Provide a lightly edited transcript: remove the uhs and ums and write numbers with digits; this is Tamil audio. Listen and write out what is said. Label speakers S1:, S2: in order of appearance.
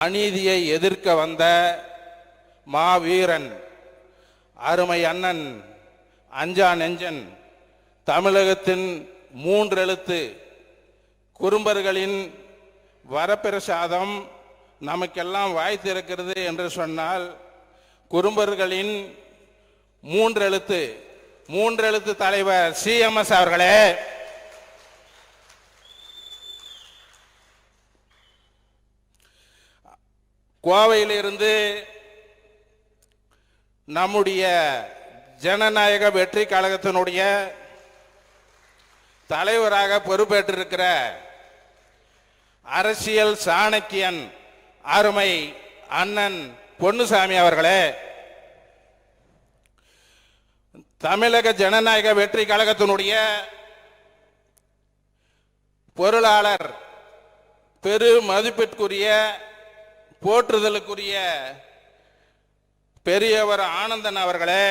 S1: அநீதியை எதிர்க்க வந்த மாவீரன் அருமை அண்ணன் அஞ்சா நெஞ்சன் தமிழகத்தின் மூன்றெழுத்து குறும்பர்களின் வரப்பிரசாதம் நமக்கெல்லாம் வாய்த்திருக்கிறது என்று சொன்னால் குறும்பர்களின் மூன்றெழுத்து தலைவர் CMS அவர்களே, கோவையிலிருந்து நம்முடைய ஜனநாயக வெற்றி கழகத்தினுடைய தலைவராக பொறுப்பேற்றிருக்கிற அரசியல் சாணக்கியன் அருமை அண்ணன் பொன்னுசாமி அவர்களே, தமிழக ஜனநாயக வெற்றி கழகத்தினுடைய பொருளாளர் பெரு மதிப்பிற்குரிய போற்றுதலுக்குரிய பெரியவர் ஆனந்தன் அவர்களே,